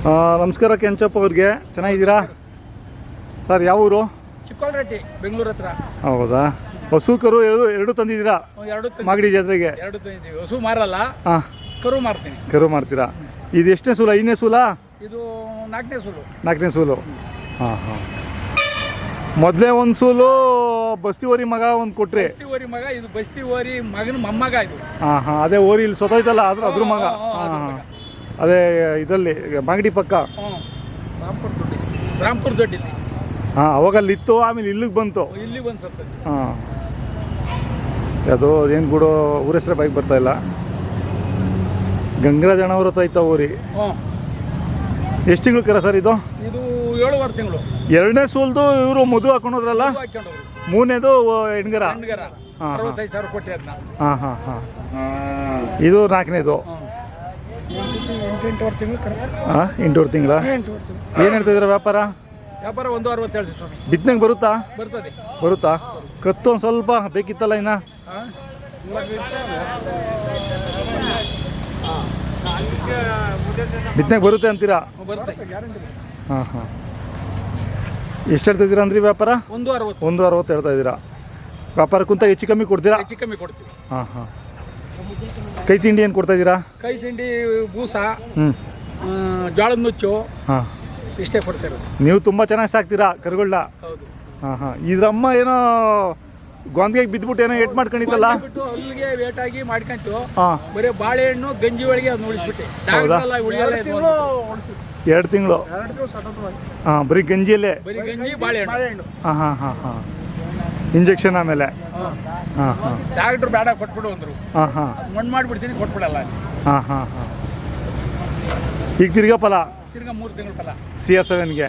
ನಮಸ್ಕಾರ ಕೆಂಚಪ್ಪ ಅವ್ರಿಗೆ, ಚೆನ್ನಾಗಿದ್ದೀರಾ ಸರ್? ಯಾವ ಊರು? ಚಿಕ್ಕೋಳರೆಡ್ಡಿ, ಬೆಂಗಳೂರು ಹತ್ರ. ಹೌದಾ? ಹಸು ಕರು ಎರಡು ತಂದಿದ್ದೀರಾ? ಮಾಗಡಿ ಜಾತ್ರೆಗೆ? ಎರಡು ತಂದಿದ್ದೀವಿ. ಹಸು ಮಾರಲ್ಲ, ಕರು ಮಾರ್ತೀನಿ. ಕರು ಮಾರ್ತೀರಾ? ಇದು ಎಷ್ಟನೇ ಸೂಲ? 5ನೇ ಸೂಲ? ಇದು 4ನೇ ಸೂಲು. 4ನೇ ಸೂಲು. ಹಾಂ ಹಾಂ. ಮೊದಲೇ ಒಂದು ಸೂಲು ಬಸ್ತಿ ಓರಿ ಮಗ ಒಂದು ಕೊಟ್ರಿ. ಬಸ್ತಿ ಓರಿ ಮಗ, ಇದು ಬಸ್ತಿ ಓರಿ ಮಗನ ಮೊಮ್ಮಗ ಇದು. ಹಾಂ ಹಾಂ, ಅದೇ ಓರಿ ಇಲ್ಲಿ ಸೊತೈತಲ್ಲ ಅದ್ರ ಮಗ. ಹಾಂ ಹಾಂ, ಅದೇ ಇದರಲ್ಲಿ ಮಾಗಡಿ ಪಕ್ಕ ರಾಂಪುರ ದೊಡ್ಡಿಲ್ಲಿ. ಹಾಂ, ಅವಾಗ ಅಲ್ಲಿ ಇತ್ತು, ಆಮೇಲೆ ಇಲ್ಲಿಗೆ ಬಂತು. ಇಲ್ಲಿ ಬಂದು ಸತ್ತ. ಹಾಂ, ಅದು ಏನು ಗುಡೋ ಊರ ಹೆಸರೇ ಬೈಕ್ ಬರ್ತಾ ಇಲ್ಲ. ಗಂಗರಾಜ್ ಅಣ್ಣ ಅವ್ರ ಹತ್ರ ಐತ ಊರಿ. ಎಷ್ಟು ತಿಂಗಳು ಕರ ಸರ್ ಇದು? ಇದು 7 ತಿಂಗಳು. 2ನೇ ಸೂಲ್ದು ಇವರು ಮದುವೆ ಹಾಕೊಂಡೋದ್ರಲ್ಲ, 3ನೇದು ಹೆಣ್ಗರ. 65,000 ಕೊಟ್ಟೆ ಅದನ್ನ. ಹಾಂ ಹಾಂ ಹಾಂ. ಇದು 4ನೇದು. 8 ತಿಂಗಳು. ಹಾಂ, 8 ತಿಂಗಳ. ಏನು ಹೇಳ್ತಿದ್ದೀರಾ ವ್ಯಾಪಾರ? ವ್ಯಾಪಾರ 1.60 ಸ್ವಾಮಿ. ಬಿತ್ತನೆಗೆ ಬರುತ್ತಾ? ಬರುತ್ತಾ? ಕತ್ತು ಒಂದು ಸ್ವಲ್ಪ ಬೇಕಿತ್ತಲ್ಲ ಇನ್ನ. ಬಿತ್ತನೆಗೆ ಬರುತ್ತೆ ಅಂತೀರಾ? ಬರುತ್ತೆ. ಹಾಂ ಹಾಂ. ಎಷ್ಟು ಹೇಳ್ತಿದ್ದೀರಾ ಅಂದ್ರಿ ವ್ಯಾಪಾರ? 1.60 ಹೇಳ್ತಾ ಇದ್ದೀರಾ. ವ್ಯಾಪಾರಕ್ಕಿಂತ ಹೆಚ್ಚು ಕಮ್ಮಿ ಕೊಡ್ತೀರಾ? ಹೆಚ್ಚು ಕಮ್ಮಿ ಕೊಡ್ತೀವಿ. ಹಾಂ ಹಾಂ. ಕೈ ತಿಂಡಿ ಏನು ಕೊಡ್ತಾ ಇದ್ದೀರಾ? ಕೈ ತಿಂಡಿ ಬೂಸ, ಜೋಳದ ನುಚ್ಚು. ಹಾಂ, ಇಷ್ಟೇ ಕೊಡ್ತಿರೋದು. ನೀವು ತುಂಬ ಚೆನ್ನಾಗಿ ಸಾಕ್ತೀರಾ ಕರುಗಳನ್ನ. ಹೌದು. ಹಾಂ ಹಾಂ. ಇದ್ರಮ್ಮ ಏನೋ ಗೊಂದಿಗೆ ಬಿದ್ದುಬಿಟ್ಟು ಏನೋ ಏಟ್ ಮಾಡ್ಕೊಂಡಿತ್ತಲ್ಲ, ಅಲ್ಲಿಗೆ ವೇಟ್ ಆಗಿ ಮಾಡ್ಕೊಂತು. ಹಾಂ, ಬರೀ ಬಾಳೆಹಣ್ಣು ಗಂಜಿ ಒಳಗೆ ಅದನ್ನ ಉಳಿಸ್ಬಿಟ್ಟೆ. 2 ತಿಂಗಳು. ಹಾಂ, ಬರೀ ಗಂಜಿಯಲ್ಲೇ? ಬರೀ ಗಂಜಿ ಬಾಳೆಹಣ್ಣು. ಹಾಂ ಹಾಂ ಹಾಂ ಹಾಂ. ಇಂಜೆಕ್ಷನ್ ಆಮೇಲೆ? ಹಾಂ ಹಾಂ. ಡಾಕ್ಟ್ರು ಬೇಡ ಕೊಟ್ಬಿಡು ಅಂದರು. ಹಾಂ ಹಾಂ. ಮಣ್ಣು ಮಾಡಿಬಿಡ್ತೀನಿ, ಕೊಟ್ಬಿಡಲ್ಲ. ಹಾಂ ಹಾಂ ಹಾಂ. ಈಗ ತಿರ್ಗಾ 3 ತಿಂಗಳು ಫಲ CR7ಗೆ.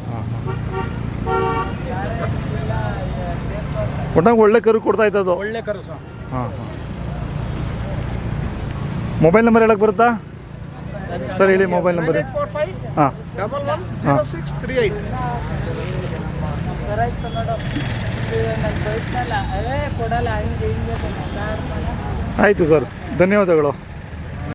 ಹಾಂ ಹಾಂ. ಒಟ್ಟಾಗ ಒಳ್ಳೆ ಕರು ಕೊಡ್ತಾ ಇದ್ದದು. ಒಳ್ಳೆ ಕರು ಸಹ. ಹಾಂ ಹಾಂ. ಮೊಬೈಲ್ ನಂಬರ್ ಹೇಳಕ್ಕೆ ಬರುತ್ತಾ ಸರ್? ಹೇಳಿ ಮೊಬೈಲ್ ನಂಬರ್. ಹಾಂ, 110638. ಆಯಿತು ಸರ್, ಧನ್ಯವಾದಗಳು.